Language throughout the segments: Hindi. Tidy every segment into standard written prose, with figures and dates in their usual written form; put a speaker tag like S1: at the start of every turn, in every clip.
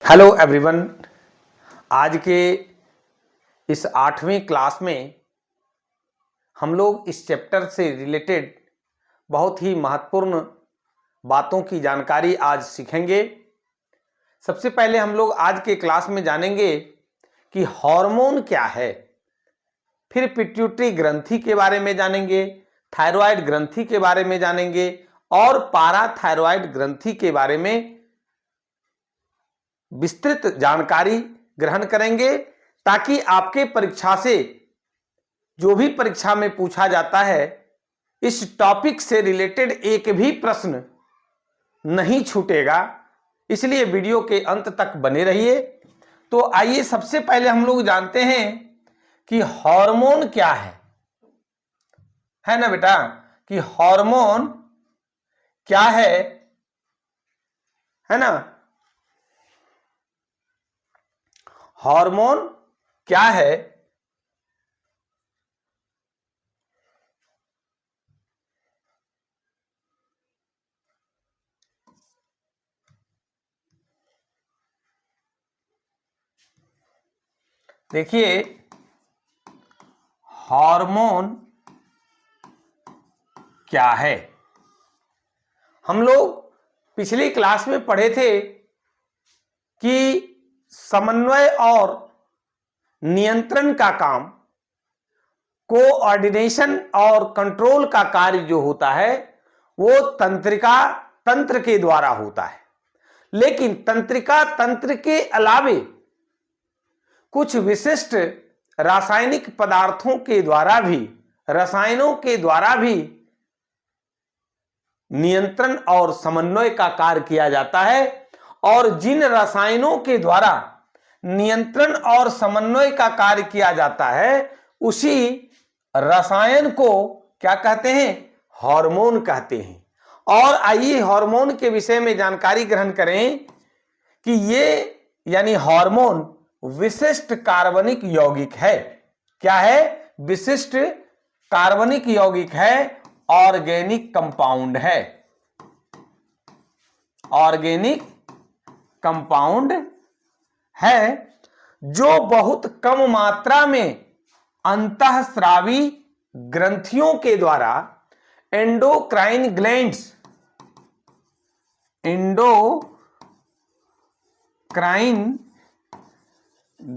S1: Hello everyone. आज के इस 8वीं क्लास में हम लोग इस चैप्टर से रिलेटेड बहुत ही महत्वपूर्ण बातों की जानकारी आज सीखेंगे। सबसे पहले हम लोग आज के क्लास में जानेंगे कि हार्मोन क्या है, फिर पिट्यूटरी ग्रंथि के बारे में जानेंगे, थायराइड ग्रंथि के बारे में जानेंगे और पाराथायरॉइड ग्रंथि के बारे में विस्तृत जानकारी ग्रहण करेंगे, ताकि आपके परीक्षा से जो भी परीक्षा में पूछा जाता है इस टॉपिक से रिलेटेड एक भी प्रश्न नहीं छूटेगा। इसलिए वीडियो के अंत तक बने रहिए। तो आइए सबसे पहले हम लोग जानते हैं कि हार्मोन क्या है ना बेटा, कि हार्मोन क्या है ना। हार्मोन क्या है? देखिए, हार्मोन क्या है, हम लोग पिछली क्लास में पढ़े थे कि समन्वय और नियंत्रण का काम, कोऑर्डिनेशन और कंट्रोल का कार्य जो होता है वो तंत्र के द्वारा होता है। लेकिन तंत्रिका तंत्र के अलावे कुछ विशिष्ट रासायनिक पदार्थों के द्वारा भी, रसायनों के द्वारा भी नियंत्रण और समन्वय का कार्य किया जाता है। और जिन रसायनों के द्वारा नियंत्रण और समन्वय का कार्य किया जाता है उसी रसायन को क्या कहते हैं? हार्मोन कहते हैं। और आइए हार्मोन के विषय में जानकारी ग्रहण करें कि ये यानी हार्मोन विशिष्ट कार्बनिक यौगिक है। क्या है? विशिष्ट कार्बनिक यौगिक है, ऑर्गेनिक कंपाउंड है, ऑर्गेनिक कंपाउंड है जो बहुत कम मात्रा में अंतःस्रावी ग्रंथियों के द्वारा एंडोक्राइन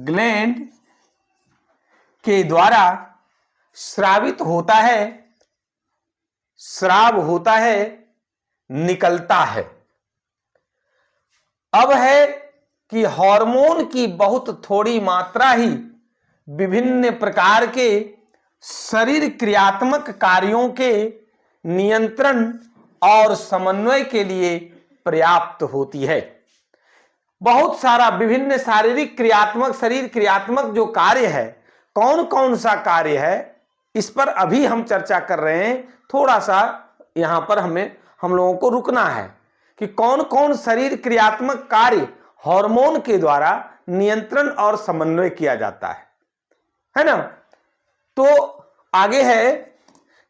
S1: ग्लैंड के द्वारा स्रावित होता है, स्राव होता है, निकलता है। अब है कि हार्मोन की बहुत थोड़ी मात्रा ही विभिन्न प्रकार के शरीर क्रियात्मक कार्यों के नियंत्रण और समन्वय के लिए पर्याप्त होती है। बहुत सारा विभिन्न शारीरिक क्रियात्मक, शरीर क्रियात्मक जो कार्य है, कौन कौन सा कार्य है, इस पर अभी हम चर्चा कर रहे हैं। थोड़ा सा यहां पर हम लोगों को रुकना है कि कौन कौन शरीर क्रियात्मक कार्य हार्मोन के द्वारा नियंत्रण और समन्वय किया जाता है ना। तो आगे है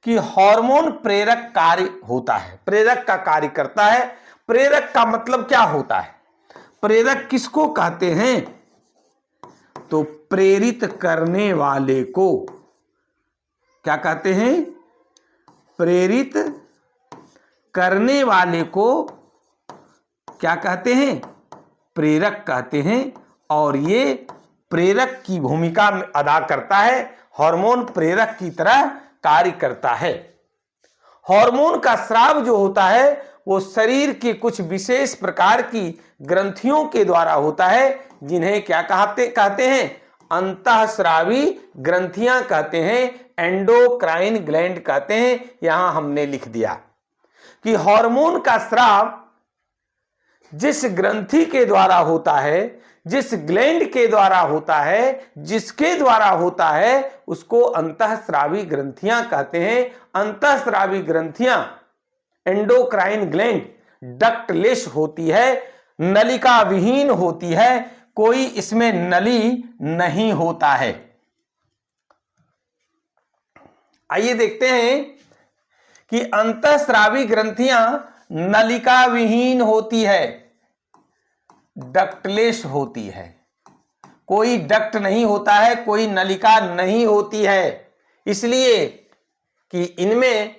S1: कि हार्मोन प्रेरक कार्य होता है, प्रेरक का कार्य करता है। प्रेरक का मतलब क्या होता है? प्रेरक किसको कहते हैं? तो प्रेरित करने वाले को क्या कहते हैं? प्रेरित करने वाले को क्या कहते हैं? प्रेरक कहते हैं। और ये प्रेरक की भूमिका अदा करता है, हार्मोन प्रेरक की तरह कार्य करता है। हार्मोन का स्राव जो होता है वो शरीर के कुछ विशेष प्रकार की ग्रंथियों के द्वारा होता है, जिन्हें क्या कहते हैं? अंतःस्रावी ग्रंथियां कहते हैं, एंडोक्राइन ग्लैंड कहते हैं। यहां हमने लिख दिया कि हार्मोन का स्राव जिस ग्रंथि के द्वारा होता है, जिस ग्लैंड के द्वारा होता है, जिसके द्वारा होता है, उसको अंतःस्रावी ग्रंथियां कहते हैं। अंतःस्रावी ग्रंथियां एंडोक्राइन ग्लैंड डक्टलेस होती है, नलिका विहीन होती है, कोई इसमें नली नहीं होता है। आइए देखते हैं कि अंतःस्रावी ग्रंथियां नलिका विहीन होती है। डक्टलेस होती है, कोई डक्ट नहीं होता है, कोई नलिका नहीं होती है, इसलिए कि इनमें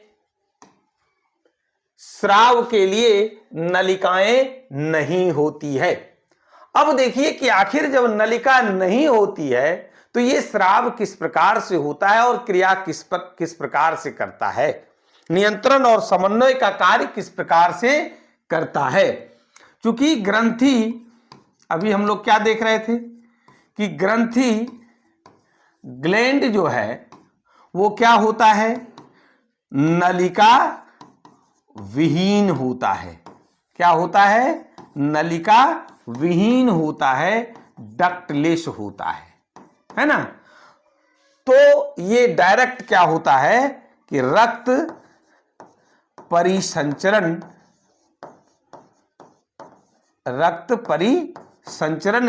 S1: स्राव के लिए नलिकाएं नहीं होती है। अब देखिए कि आखिर जब नलिका नहीं होती है तो ये स्राव किस प्रकार से होता है और क्रिया किस प्रकार से करता है, नियंत्रण और समन्वय का कार्य किस प्रकार से करता है। क्योंकि ग्रंथि, अभी हम लोग क्या देख रहे थे कि ग्रंथि ग्लैंड जो है वो क्या होता है, नलिका विहीन होता है। क्या होता है, नलिका विहीन होता है, डक्टलेस होता है ना। तो ये डायरेक्ट क्या होता है कि रक्त परिसंचरण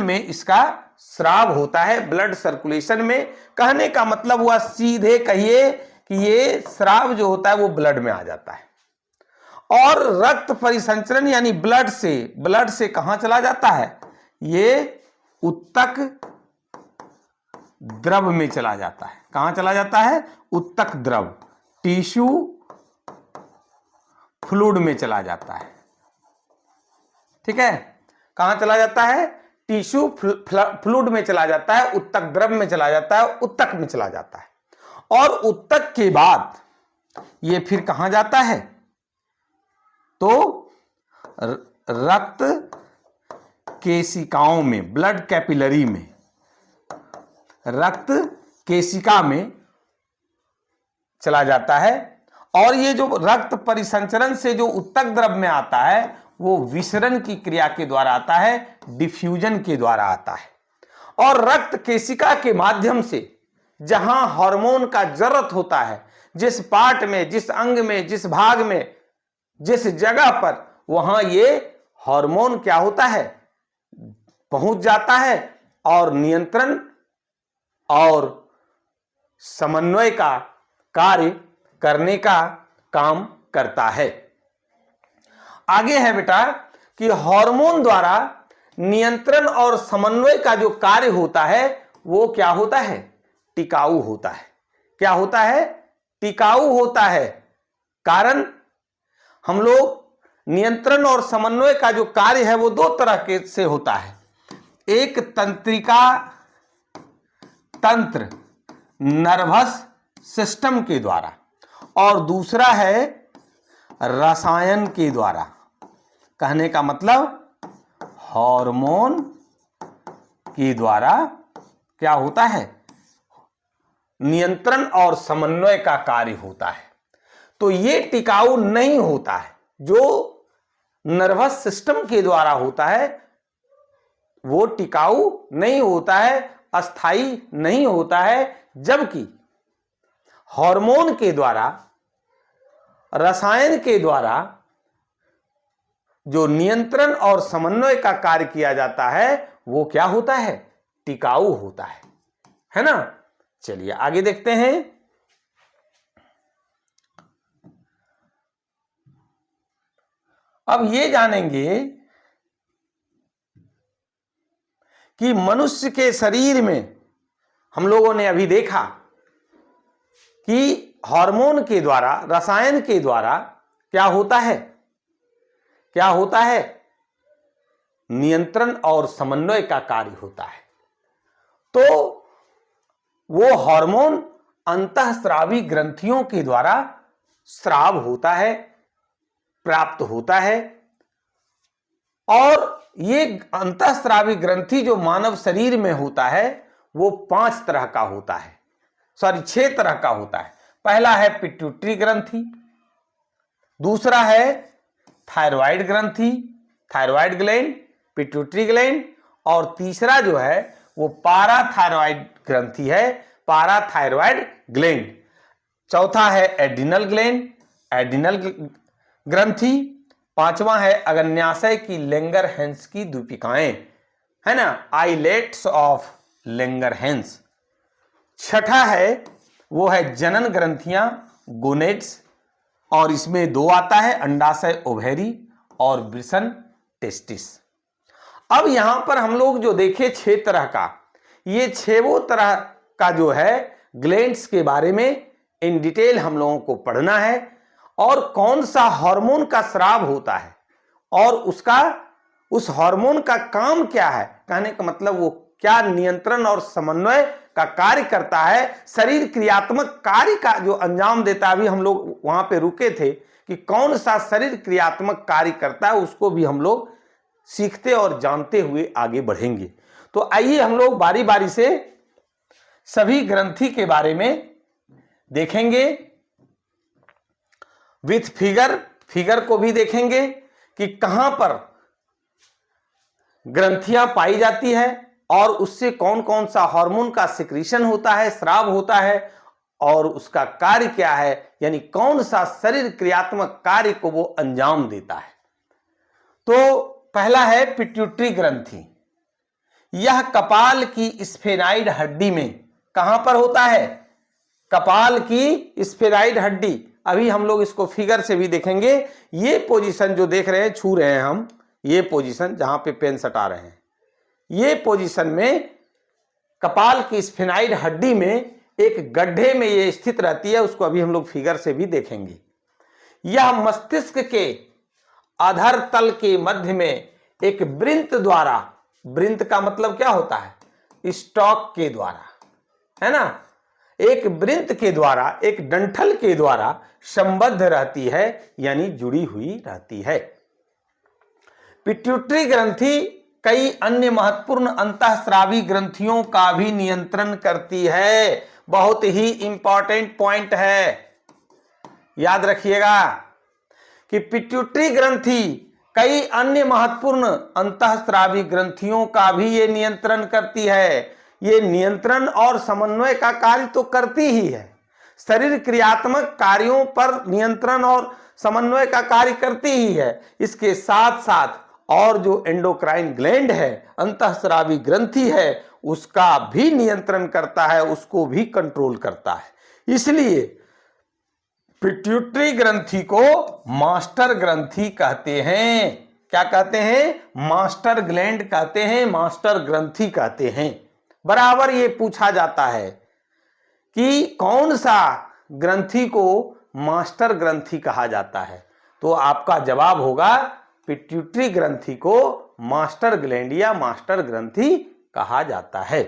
S1: में इसका स्राव होता है, ब्लड सर्कुलेशन में। कहने का मतलब हुआ, सीधे कहिए कि ये स्राव जो होता है वो ब्लड में आ जाता है, और रक्त परिसंचरण यानी ब्लड से कहां चला जाता है, ये उत्तक द्रव में चला जाता है। कहां चला जाता है, उत्तक द्रव, टिश्यू फ्लूइड में चला जाता है। ठीक है, कहां चला जाता है, टिश्यू फ्लूइड में चला जाता है, उत्तक द्रव में चला जाता है, उत्तक में चला जाता है। और उत्तक के बाद ये फिर कहां जाता है, तो रक्त केशिकाओं में, ब्लड कैपिलरी में, रक्त केशिका में चला जाता है। और ये जो रक्त परिसंचरण से जो उत्तक द्रव में आता है वो विसरण की क्रिया के द्वारा आता है, डिफ्यूजन के द्वारा आता है। और रक्त केशिका के माध्यम से जहां हार्मोन का जरूरत होता है, जिस पार्ट में, जिस अंग में, जिस भाग में, जिस जगह पर, वहां ये हार्मोन क्या होता है, पहुंच जाता है और नियंत्रण और समन्वय का कार्य करने का काम करता है। आगे है बेटा कि हार्मोन द्वारा नियंत्रण और समन्वय का जो कार्य होता है वो क्या होता है, टिकाऊ होता है। क्या होता है, टिकाऊ होता है। कारण हम लोग नियंत्रण और समन्वय का जो कार्य है वो दो तरह के से होता है, एक तंत्रिका तंत्र नर्वस सिस्टम के द्वारा, और दूसरा है रसायन के द्वारा। कहने का मतलब हार्मोन के द्वारा क्या होता है, नियंत्रण और समन्वय का कार्य होता है। तो ये टिकाऊ नहीं होता है। जो नर्वस सिस्टम के द्वारा होता है वो टिकाऊ नहीं होता है, अस्थाई नहीं होता है, जबकि हार्मोन के द्वारा, रसायन के द्वारा जो नियंत्रण और समन्वय का कार्य किया जाता है वो क्या होता है, टिकाऊ होता है ना। चलिए आगे देखते हैं। अब ये जानेंगे कि मनुष्य के शरीर में हम लोगों ने अभी देखा कि हार्मोन के द्वारा, रसायन के द्वारा क्या होता है, क्या होता है, नियंत्रण और समन्वय का कार्य होता है। तो वो हार्मोन अंतःस्रावी ग्रंथियों के द्वारा स्राव होता है, प्राप्त होता है। और ये अंतःस्रावी ग्रंथि जो मानव शरीर में होता है वो 5 तरह का होता है, 6 तरह का होता है। पहला है पिट्यूटरी ग्रंथि, दूसरा है थायराइड ग्रंथि, थायराइड ग्लैंड, पिट्यूटरी ग्लैंड, और तीसरा जो है वो पाराथायराइड ग्रंथि है, पाराथायराइड ग्लैंड। चौथा है एड्रिनल ग्लैंड, एड्रिनल ग्रंथि। पांचवा है अग्न्याशय की लैंगरहैंस की द्वीपिकाएं, है ना, आइलेट्स ऑफ लैंगरहैंस। छठा है वो है जनन ग्रंथियां, गोनेड्स, और इसमें 2 आता है, अंडाशय ओवेरी और वृषण टेस्टिस। अब यहां पर हम लोग जो देखे 6 तरह का, ये 6 तरह का जो है ग्लैंड्स के बारे में इन डिटेल हम लोगों को पढ़ना है, और कौन सा हार्मोन का स्राव होता है और उस हार्मोन का काम क्या है, कहने का मतलब वो क्या नियंत्रण और समन्वय का कार्य करता है, शरीर क्रियात्मक कार्य का जो अंजाम देता है। अभी हम लोग वहां पे रुके थे कि कौन सा शरीर क्रियात्मक कार्य करता है, उसको भी हम लोग सीखते और जानते हुए आगे बढ़ेंगे। तो आइए हम लोग बारी बारी से सभी ग्रंथि के बारे में देखेंगे, विथ फिगर को भी देखेंगे कि कहां पर ग्रंथियां पाई जाती है और उससे कौन कौन सा हार्मोन का सिक्रीशन होता है, स्राव होता है, और उसका कार्य क्या है, यानी कौन सा शरीर क्रियात्मक कार्य को वो अंजाम देता है। तो पहला है पिट्यूटरी ग्रंथि। यह कपाल की स्फेनाइड हड्डी में कहां पर होता है, कपाल की स्फेनाइड हड्डी। अभी हम लोग इसको फिगर से भी देखेंगे। ये पोजीशन जो देख रहे हैं, छू रहे हैं हम, ये पोजीशन जहां पे पेन सटा रहे हैं, ये पोजीशन में कपाल की स्फेनाइड हड्डी में एक गड्ढे में ये स्थित रहती है। उसको अभी हम लोग फिगर से भी देखेंगे। यह मस्तिष्क के अधर तल के मध्य में एक वृंत द्वारा, वृंत का मतलब क्या होता है, स्टॉक के द्वारा, है ना, एक वृंत के द्वारा, एक डंठल के द्वारा संबद्ध रहती है, यानी जुड़ी हुई रहती है। पिट्यूटरी ग्रंथि कई अन्य महत्वपूर्ण अंतःस्रावी ग्रंथियों का भी नियंत्रण करती है। बहुत ही इंपॉर्टेंट पॉइंट है, याद रखिएगा कि पिट्यूटरी ग्रंथि कई अन्य महत्वपूर्ण अंतःस्रावी ग्रंथियों का भी ये नियंत्रण करती है। ये नियंत्रण और समन्वय का कार्य तो करती ही है, शरीर क्रियात्मक कार्यों पर नियंत्रण और समन्वय का कार्य करती ही है। इसके साथ साथ और जो एंडोक्राइन ग्लैंड है, अंतःस्रावी ग्रंथि है, उसका भी नियंत्रण करता है, उसको भी कंट्रोल करता है। इसलिए पिट्यूटरी ग्रंथि को मास्टर ग्रंथि कहते हैं। क्या कहते हैं, मास्टर ग्लैंड कहते हैं, मास्टर ग्रंथि कहते हैं। बराबर ये पूछा जाता है कि कौन सा ग्रंथि को मास्टर ग्रंथि कहा जाता है, तो आपका जवाब होगा पिट्यूटरी ग्रंथि को मास्टर ग्लैंड या मास्टर ग्रंथि कहा जाता है।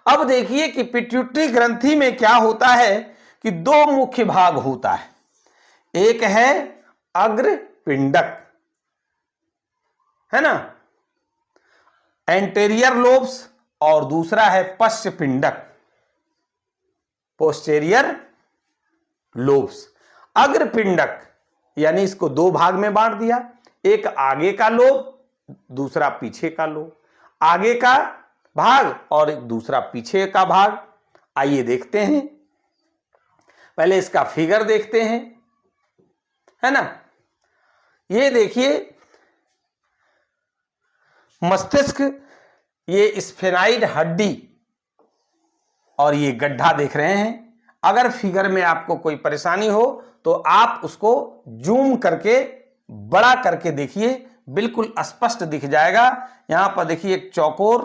S1: अब देखिए कि पिट्यूटरी ग्रंथि में क्या होता है कि 2 मुख्य भाग होता है। एक है अग्रपिंडक, है ना, एंटेरियर लोब्स, और दूसरा है पश्चपिंडक, पोस्टेरियर लोब्स। अग्रपिंडक यानी इसको 2 भाग में बांट दिया, एक आगे का लोब, दूसरा पीछे का लोब, आगे का भाग और एक दूसरा पीछे का भाग। आइए देखते हैं, पहले इसका फिगर देखते हैं, है ना। ये देखिए मस्तिष्क, ये स्फेनाइड हड्डी और ये गड्ढा देख रहे हैं। अगर फिगर में आपको कोई परेशानी हो तो आप उसको जूम करके बड़ा करके देखिए, बिल्कुल स्पष्ट दिख जाएगा। यहां पर देखिए एक चौकोर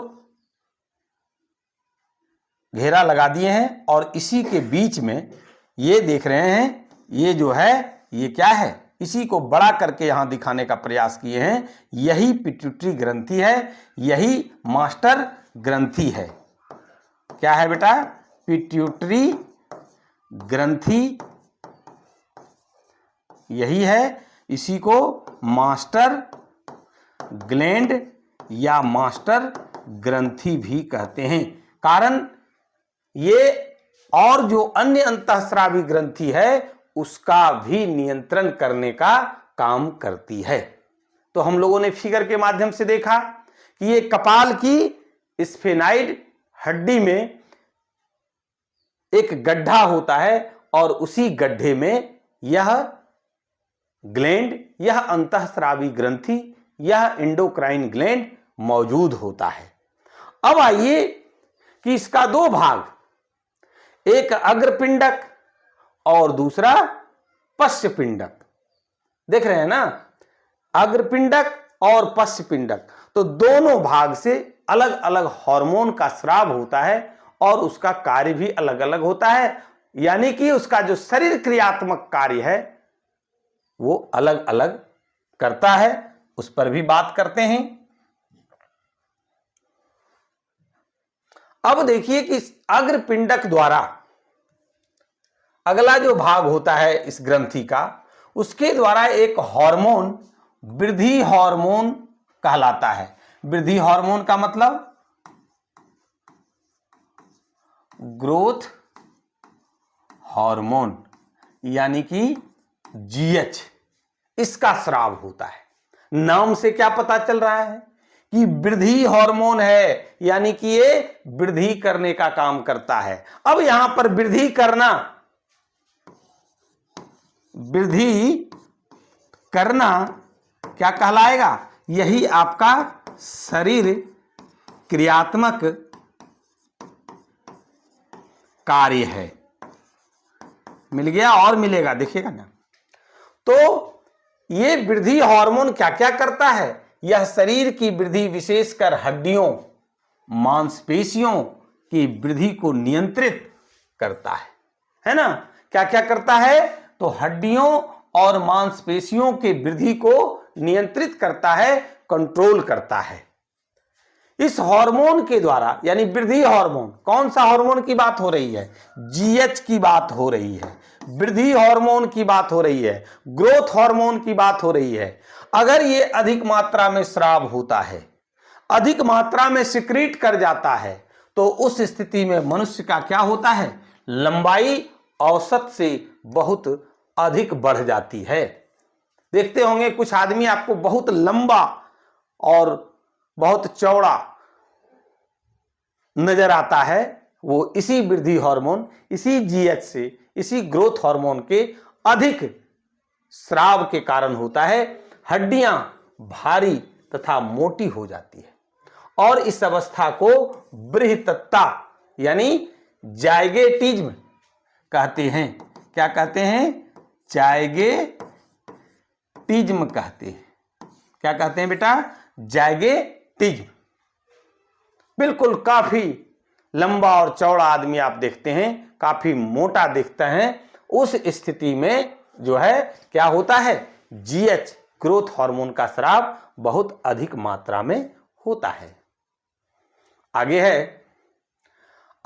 S1: घेरा लगा दिए हैं और इसी के बीच में ये देख रहे हैं, ये जो है ये क्या है, इसी को बड़ा करके यहां दिखाने का प्रयास किए हैं। यही पिट्यूटरी ग्रंथि है, यही मास्टर ग्रंथि है। क्या है बेटा, पिट्यूटरी ग्रंथि यही है, इसी को मास्टर ग्लैंड या मास्टर ग्रंथि भी कहते हैं। कारण ये और जो अन्य अंतःस्रावी ग्रंथि है उसका भी नियंत्रण करने का काम करती है। तो हम लोगों ने फिगर के माध्यम से देखा कि ये कपाल की स्फेनाइड हड्डी में एक गड्ढा होता है और उसी गड्ढे में यह ग्लैंड, यह अंतःस्रावी ग्रंथि, यह एंडोक्राइन ग्लैंड मौजूद होता है। अब आइए कि इसका 2 भाग, एक अग्रपिंडक और दूसरा पश्चपिंडक, देख रहे हैं ना, अग्रपिंडक और पश्चपिंडक। तो दोनों भाग से अलग अलग हार्मोन का स्राव होता है और उसका कार्य भी अलग अलग होता है, यानी कि उसका जो शरीर क्रियात्मक कार्य है वो अलग अलग करता है। उस पर भी बात करते हैं। अब देखिए कि अग्रपिंडक द्वारा अगला जो भाग होता है इस ग्रंथि का, उसके द्वारा एक हार्मोन वृद्धि हार्मोन कहलाता है। वृद्धि हार्मोन का मतलब ग्रोथ हार्मोन, यानी कि जीएच, इसका स्राव होता है। नाम से क्या पता चल रहा है कि वृद्धि हार्मोन है, यानी कि ये वृद्धि करने का काम करता है। अब यहां पर वृद्धि करना क्या कहलाएगा? यही आपका शरीर क्रियात्मक कार्य है। मिल गया और मिलेगा, देखिएगा ना। तो ये वृद्धि हार्मोन क्या क्या करता है? यह शरीर की वृद्धि, विशेषकर हड्डियों, मांसपेशियों की वृद्धि को नियंत्रित करता है ना? क्या क्या करता है? तो हड्डियों और मांसपेशियों के वृद्धि को नियंत्रित करता है, कंट्रोल करता है। इस हार्मोन के द्वारा, यानी वृद्धि हार्मोन, कौन सा हार्मोन की बात हो रही है? जीएच की बात हो रही है, वृद्धि हार्मोन की बात हो रही है, ग्रोथ हार्मोन की बात हो रही है। अगर ये अधिक मात्रा में स्राव होता है, अधिक मात्रा में सिक्रीट कर जाता है, तो उस स्थिति में मनुष्य का क्या होता है? लंबाई औसत से बहुत अधिक बढ़ जाती है। देखते होंगे कुछ आदमी आपको बहुत लंबा और बहुत चौड़ा नजर आता है, वो इसी वृद्धि हार्मोन, इसी जीएच से, इसी ग्रोथ हार्मोन के अधिक स्राव के कारण होता है। हड्डियां भारी तथा मोटी हो जाती है और इस अवस्था को बृहत्तता यानी जायगेटिज्म कहते हैं। क्या कहते हैं? जायगेटिज्म कहते हैं। क्या कहते हैं बेटा? जायगेटिज्म। बिल्कुल काफी लंबा और चौड़ा आदमी आप देखते हैं, काफी मोटा दिखता है, उस स्थिति में जो है क्या होता है? जीएच, ग्रोथ हार्मोन का स्राव बहुत अधिक मात्रा में होता है। आगे है,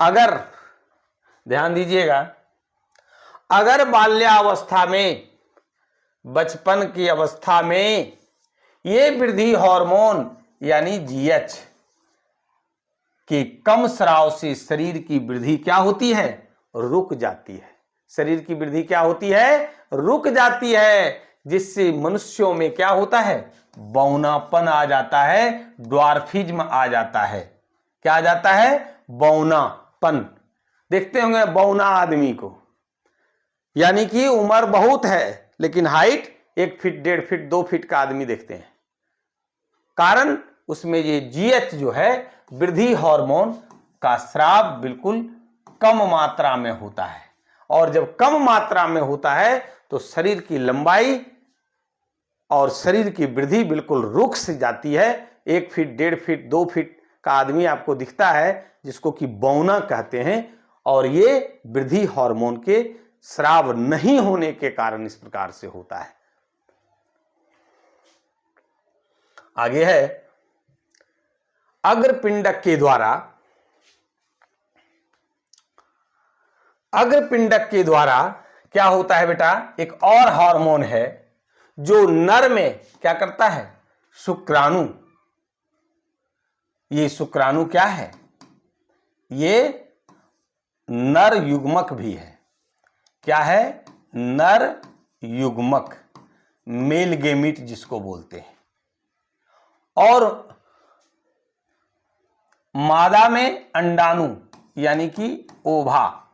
S1: अगर ध्यान दीजिएगा, अगर बाल्यावस्था में, बचपन की अवस्था में ये वृद्धि हार्मोन यानी जीएच के कम स्राव से शरीर की वृद्धि क्या होती है? रुक जाती है। शरीर की वृद्धि क्या होती है? रुक जाती है, जिससे मनुष्यों में क्या होता है? बौनापन आ जाता है, ड्वार्फिज्म आ जाता है। क्या आ जाता है? बौनापन। देखते होंगे बौना आदमी को, यानी कि उम्र बहुत है लेकिन हाइट 1 फीट, 1.5 फीट, 2 फीट का आदमी देखते हैं। कारण उसमें ये जीएच जो है, वृद्धि हार्मोन का स्राव बिल्कुल कम मात्रा में होता है, और जब कम मात्रा में होता है तो शरीर की लंबाई और शरीर की वृद्धि बिल्कुल रुक से जाती है। 1 फीट, 1.5 फीट, 2 फीट का आदमी आपको दिखता है, जिसको कि बौना कहते हैं, और ये वृद्धि हार्मोन के स्राव नहीं होने के कारण इस प्रकार से होता है। आगे है, अग्रपिंडक के द्वारा, अग्रपिंडक के द्वारा क्या होता है बेटा? एक और हार्मोन है जो नर में क्या करता है? शुक्राणु। ये शुक्राणु क्या है? ये नर युग्मक भी है। क्या है? नर युग्मक, मेल गेमिट जिसको बोलते हैं। और मादा में अंडाणु यानी कि ओभा,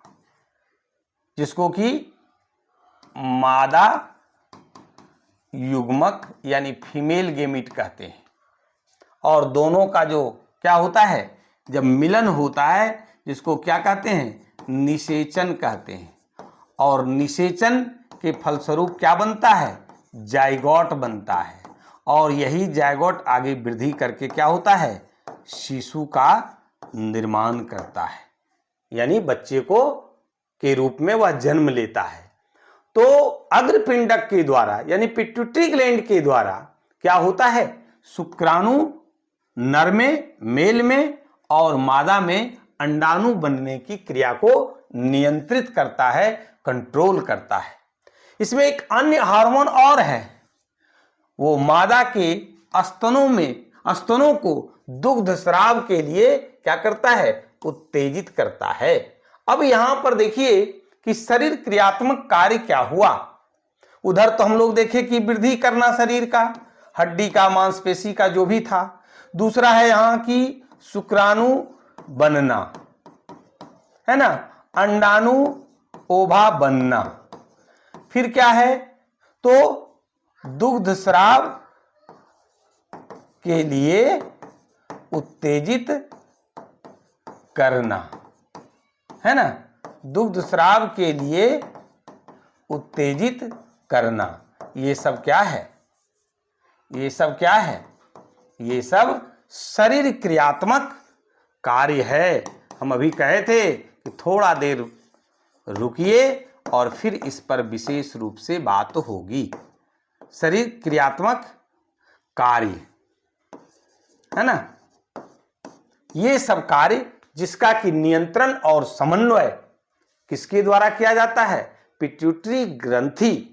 S1: जिसको कि मादा युग्मक यानी फीमेल गेमिट कहते हैं। और दोनों का जो क्या होता है? जब मिलन होता है, जिसको क्या कहते हैं? निषेचन कहते हैं। और निषेचन के फलस्वरूप क्या बनता है? जाइगोट बनता है। और यही जायगोट आगे वृद्धि करके क्या होता है, शिशु का निर्माण करता है, यानी बच्चे को के रूप में वह जन्म लेता है। तो अग्रपिंडक के द्वारा यानी पिट्यूटरी ग्लैंड के द्वारा क्या होता है, शुक्राणु नर में, मेल में और मादा में अंडाणु बनने की क्रिया को नियंत्रित करता है, कंट्रोल करता है। इसमें एक अन्य हार्मोन और है, वो मादा के स्तनों को दुग्ध स्राव के लिए क्या करता है, उत्तेजित करता है। अब यहां पर देखिए कि शरीर क्रियात्मक कार्य क्या हुआ। उधर तो हम लोग देखे कि वृद्धि करना शरीर का, हड्डी का, मांसपेशी का जो भी था। दूसरा है यहां की शुक्राणु बनना, है ना, अंडाणु ओभा बनना। फिर क्या है, तो दुग्ध स्राव के लिए उत्तेजित करना, है ना, दुग्ध स्राव के लिए उत्तेजित करना। ये सब क्या है, ये सब क्या है, ये सब शरीर क्रियात्मक कार्य है। हम अभी कहे थे कि थोड़ा देर रुकिए और फिर इस पर विशेष रूप से बात होगी। शरीर क्रियात्मक कार्य, है ना, ये सब कार्य जिसका कि नियंत्रण और समन्वय किसके द्वारा किया जाता है, पिट्यूटरी ग्रंथि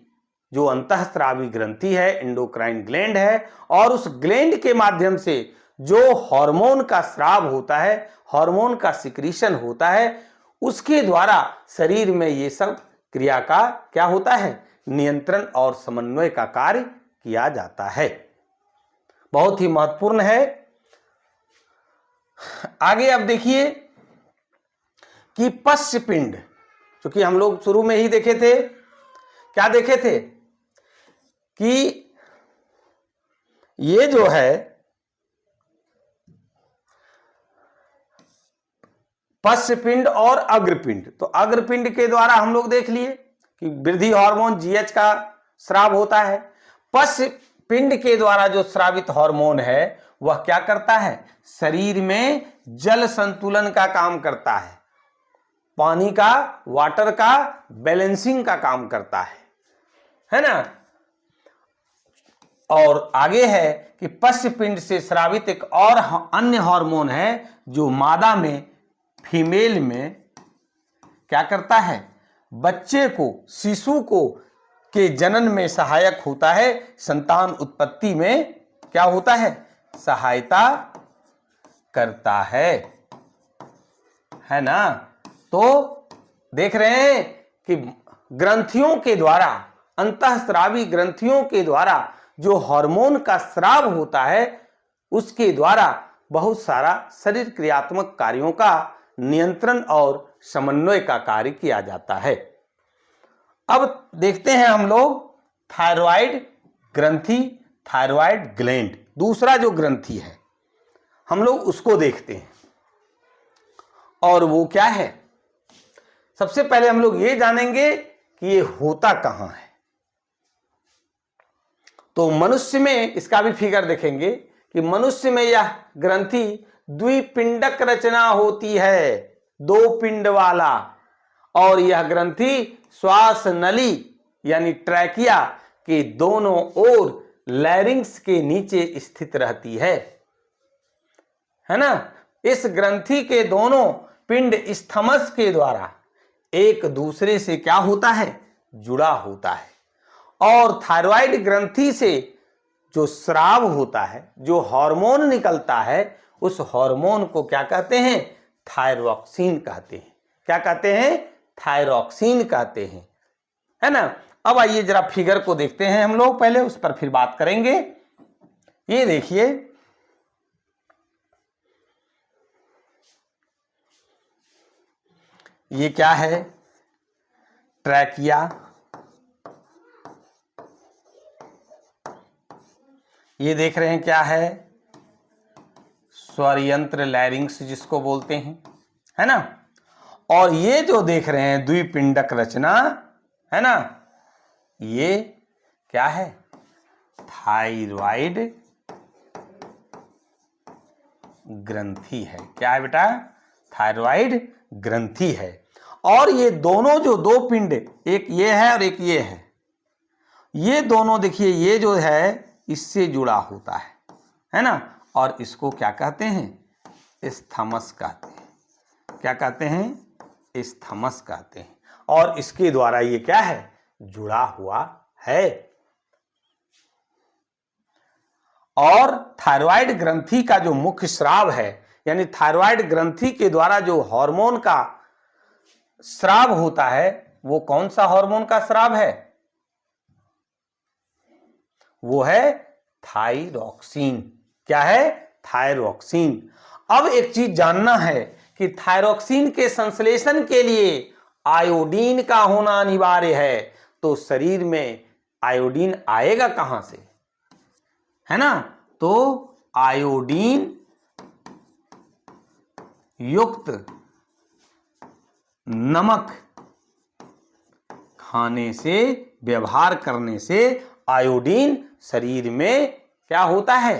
S1: जो अंतःस्रावी ग्रंथि है, एंडोक्राइन ग्लैंड है, और उस ग्लैंड के माध्यम से जो हार्मोन का स्राव होता है, हार्मोन का सिक्रीशन होता है, उसके द्वारा शरीर में ये सब क्रिया का क्या होता है, नियंत्रण और समन्वय का कार्य किया जाता है। बहुत ही महत्वपूर्ण है। आगे अब देखिए कि पश्चपिंड, क्योंकि हम लोग शुरू में ही देखे थे, क्या देखे थे कि ये जो है पश्चपिंड और अग्रपिंड। तो अग्रपिंड के द्वारा हम लोग देख लिए कि वृद्धि हार्मोन जीएच का स्राव होता है। पश्चपिंड के द्वारा जो स्रावित हार्मोन है वह क्या करता है, शरीर में जल संतुलन का काम करता है, पानी का, वाटर का बैलेंसिंग का काम करता है ना। और आगे है कि पश्चपिंड से स्रावित एक और अन्य हार्मोन है जो मादा में, फीमेल में क्या करता है, बच्चे को, शिशु को के जनन में सहायक होता है, संतान उत्पत्ति में क्या होता है, सहायता करता है ना। तो देख रहे हैं कि ग्रंथियों के द्वारा, अंतःस्रावी ग्रंथियों के द्वारा जो हार्मोन का स्राव होता है उसके द्वारा बहुत सारा शरीर क्रियात्मक कार्यों का नियंत्रण और समन्वय का कार्य किया जाता है। अब देखते हैं हम लोग थायराइड ग्रंथि, थायराइड ग्लैंड, दूसरा जो ग्रंथि है हम लोग उसको देखते हैं। और वो क्या है, सबसे पहले हम लोग ये जानेंगे कि ये होता कहां है। तो मनुष्य में इसका भी फिगर देखेंगे कि मनुष्य में यह ग्रंथि द्विपिंडक रचना होती है, दो पिंड वाला, और यह ग्रंथि श्वास नली यानी ट्रैकिया के दोनों ओर लैरिंग्स के नीचे स्थित रहती है ना। इस ग्रंथि के दोनों पिंड स्थमस के द्वारा एक दूसरे से क्या होता है, जुड़ा होता है। और थायराइड ग्रंथि से जो स्राव होता है, जो हार्मोन निकलता है, उस हार्मोन को क्या कहते हैं, थायरॉक्सिन कहते हैं। क्या कहते हैं, थायरॉक्सिन कहते हैं, है ना। अब आइए जरा फिगर को देखते हैं हम लोग, पहले उस पर फिर बात करेंगे। ये देखिए, ये क्या है, ट्रैकिया, ये देख रहे हैं क्या है, स्वर यंत्र लैरिंग्स जिसको बोलते हैं, है ना। और ये जो देख रहे हैं द्विपिंडक रचना, है ना, ये क्या है, थायराइड ग्रंथि है। क्या है बेटा? थायराइड ग्रंथि है। और ये दोनों जो दो पिंड, एक ये है और एक ये है, ये दोनों देखिए, ये जो है इससे जुड़ा होता है ना। और इसको क्या कहते हैं? इस्थमस कहते हैं। क्या कहते हैं? इस्थमस कहते हैं। और इसके द्वारा ये क्या है? जुड़ा हुआ है। और थायराइड ग्रंथि का जो मुख्य स्राव है, यानी थायराइड ग्रंथि के द्वारा जो हार्मोन का स्राव होता है, वो कौन सा हार्मोन का स्राव है? वो है थायरोक्सिन। क्या है? थायरोक्सिन। अब एक चीज जानना है कि थायरोक्सिन के संश्लेषण के लिए आयोडीन का होना अनिवार्य है। तो शरीर में आयोडीन आएगा कहां से? है ना। तो आयोडीन युक्त नमक खाने से, व्यवहार करने से आयोडीन शरीर में क्या होता है?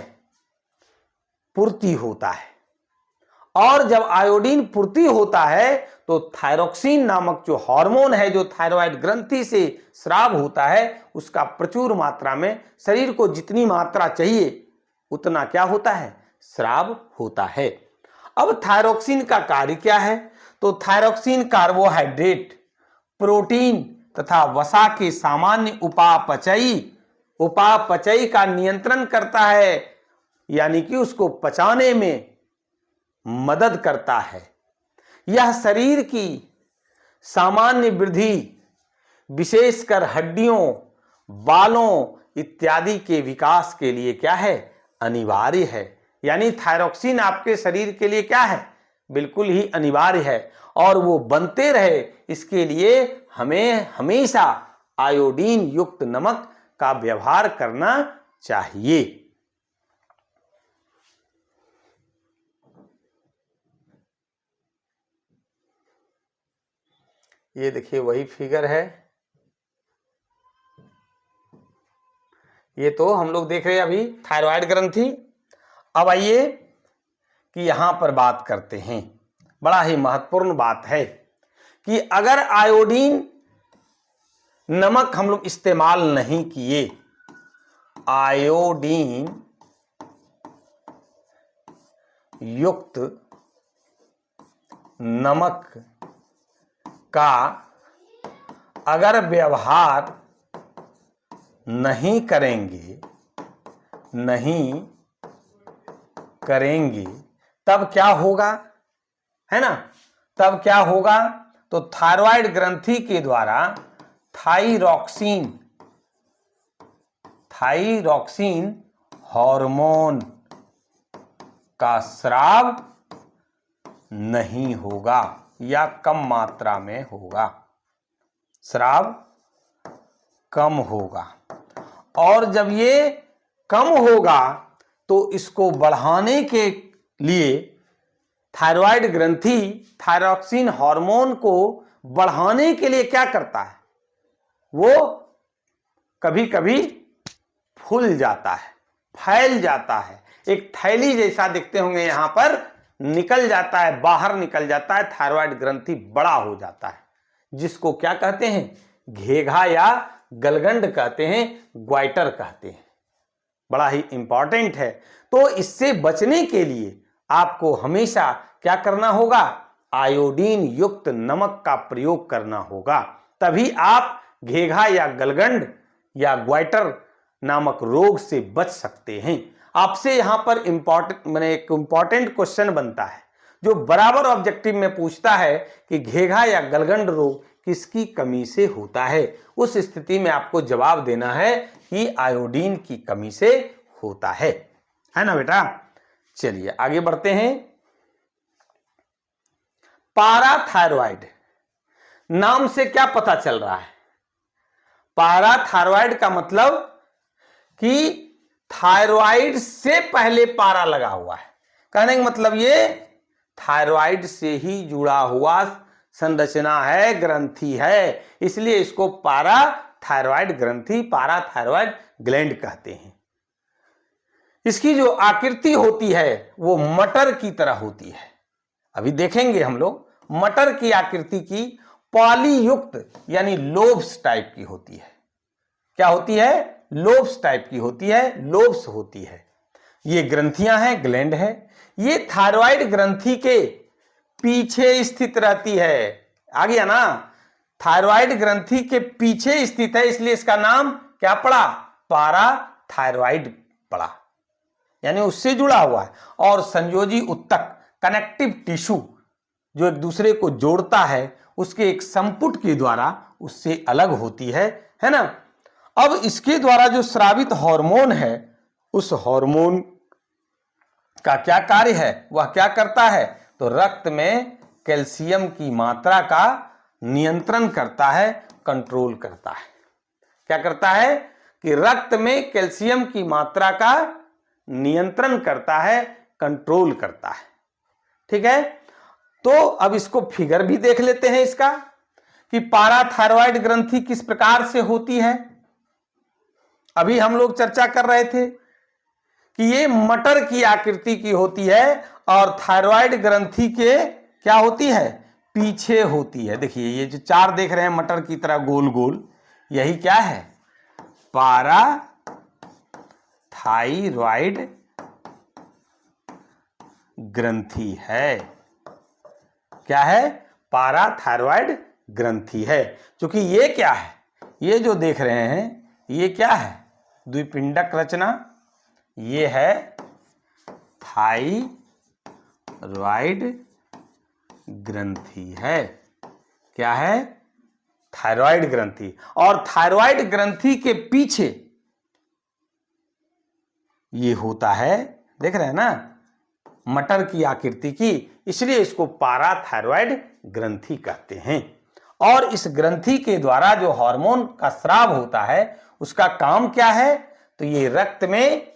S1: पूर्ति होता है। और जब आयोडीन पूर्ति होता है तो थायरोक्सिन नामक जो हार्मोन है, जो थायराइड ग्रंथि से स्राव होता है, उसका प्रचुर मात्रा में, शरीर को जितनी मात्रा चाहिए उतना क्या होता है? स्राव होता है। अब थायरोक्सिन का कार्य क्या है? तो थायरोक्सिन कार्बोहाइड्रेट, प्रोटीन तथा वसा के सामान्य उपापचयी का नियंत्रण करता है, यानी कि उसको पचाने में मदद करता है। यह शरीर की सामान्य वृद्धि, विशेषकर हड्डियों, बालों इत्यादि के विकास के लिए क्या है? अनिवार्य है। यानी थायरोक्सिन आपके शरीर के लिए क्या है? बिल्कुल ही अनिवार्य है। और वो बनते रहे, इसके लिए हमें हमेशा आयोडीन युक्त नमक का व्यवहार करना चाहिए। ये देखिए वही फिगर है। ये तो हम लोग देख रहे हैं अभी थायराइड ग्रंथि। अब आइए कि यहां पर बात करते हैं, बड़ा ही महत्वपूर्ण बात है कि अगर आयोडीन नमक हम लोग इस्तेमाल नहीं किए, आयोडीन युक्त नमक का अगर व्यवहार नहीं करेंगे तब क्या होगा? है ना। तब क्या होगा? तो थायराइड ग्रंथि के द्वारा थायरोक्सिन हार्मोन का स्राव नहीं होगा या कम मात्रा में होगा। स्राव कम होगा। और जब ये कम होगा तो इसको बढ़ाने के लिए थायराइड ग्रंथि थायरोक्सिन हार्मोन को बढ़ाने के लिए क्या करता है? वो कभी कभी फूल जाता है, फैल जाता है, एक थैली जैसा दिखते होंगे, यहां पर निकल जाता है, बाहर निकल जाता है, थायराइड ग्रंथि बड़ा हो जाता है, जिसको क्या कहते हैं? घेघा या गलगंड कहते हैं, ग्वाइटर कहते हैं। बड़ा ही इंपॉर्टेंट है। तो इससे बचने के लिए आपको हमेशा क्या करना होगा? आयोडीन युक्त नमक का प्रयोग करना होगा। तभी आप घेघा या गलगंड या ग्वाइटर नामक रोग से बच सकते हैं। आपसे यहां पर एक इंपॉर्टेंट क्वेश्चन बनता है जो बराबर ऑब्जेक्टिव में पूछता है कि घेघा या गलगंड रोग किसकी कमी से होता है। उस स्थिति में आपको जवाब देना है कि आयोडीन की कमी से होता है ना बेटा। चलिए आगे बढ़ते हैं। पाराथायरॉइड नाम से क्या पता चल रहा है? पाराथायरॉइड का मतलब कि थायराइड से पहले पारा लगा हुआ है। कहने का मतलब ये थायराइड से ही जुड़ा हुआ संरचना है, ग्रंथि है, इसलिए इसको पारा थायराइड ग्रंथि, पाराथायरॉयड ग्लैंड कहते हैं। इसकी जो आकृति होती है वो मटर की तरह होती है। अभी देखेंगे हम लोग, मटर की आकृति की पॉलीयुक्त यानी लोब्स टाइप की होती है। क्या होती है? लोब्स टाइप की होती है, लोब्स होती है। ये ग्रंथियां हैं, ग्लैंड है। ये थायराइड ग्रंथि के पीछे स्थित रहती है। आ गया ना? थायराइड ग्रंथि के पीछे स्थित है, इसलिए इसका नाम क्या पड़ा? पाराथायरॉयड पड़ा, यानी उससे जुड़ा हुआ है। और संयोजी उत्तक, कनेक्टिव टिश्यू जो एक दूसरे को जोड़ता है, उसके एक संपुट के द्वारा उससे अलग होती है ना? अब इसके द्वारा जो स्रावित हार्मोन है, उस हार्मोन का क्या कार्य है? वह क्या करता है? तो रक्त में कैल्शियम की मात्रा का नियंत्रण करता है, कंट्रोल करता है। क्या करता है? कि रक्त में कैल्शियम की मात्रा का नियंत्रण करता है, कंट्रोल करता है। ठीक है, तो अब इसको फिगर भी देख लेते हैं इसका, कि पाराथायरॉयड ग्रंथि किस प्रकार से होती है। अभी हम लोग चर्चा कर रहे थे कि ये मटर की आकृति की होती है और थायराइड ग्रंथि के क्या होती है? पीछे होती है। देखिए ये जो चार देख रहे हैं मटर की तरह गोल गोल, यही क्या है? पाराथायरॉयड ग्रंथि है। क्या है? पाराथायरॉयड ग्रंथि है। क्योंकि ये क्या है? ये जो देख रहे हैं ये क्या है? द्विपिंडक रचना। ये है थायराइड ग्रंथि है। क्या है? थायराइड ग्रंथि। और थायराइड ग्रंथि के पीछे ये होता है, देख रहे हैं ना, मटर की आकृति की, इसलिए इसको पाराथायरॉयड ग्रंथि कहते हैं। और इस ग्रंथि के द्वारा जो हार्मोन का स्राव होता है, उसका काम क्या है? तो ये रक्त में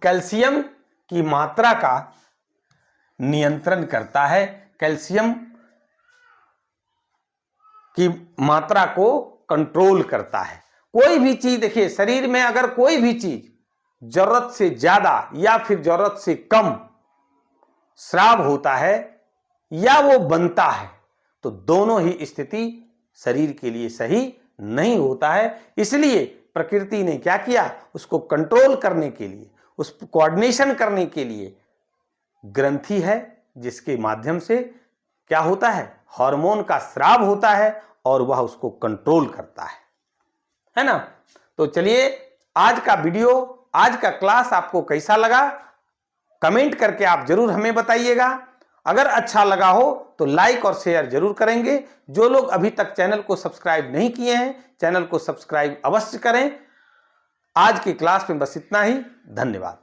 S1: कैल्शियम की मात्रा का नियंत्रण करता है, कैल्शियम की मात्रा को कंट्रोल करता है। कोई भी चीज, देखिए शरीर में अगर कोई भी चीज जरूरत से ज्यादा या फिर जरूरत से कम स्राव होता है या वो बनता है, तो दोनों ही स्थिति शरीर के लिए सही नहीं होता है। इसलिए प्रकृति ने क्या किया? उसको कंट्रोल करने के लिए, उस कोऑर्डिनेशन करने के लिए ग्रंथि है, जिसके माध्यम से क्या होता है? हार्मोन का स्राव होता है और वह उसको कंट्रोल करता है ना? तो चलिए, आज का वीडियो, आज का क्लास आपको कैसा लगा? कमेंट करके आप जरूर हमें बताइएगा। अगर अच्छा लगा हो तो लाइक और शेयर जरूर करेंगे। जो लोग अभी तक चैनल को सब्सक्राइब नहीं किए हैं, चैनल को सब्सक्राइब अवश्य करें। आज की क्लास में बस इतना ही। धन्यवाद।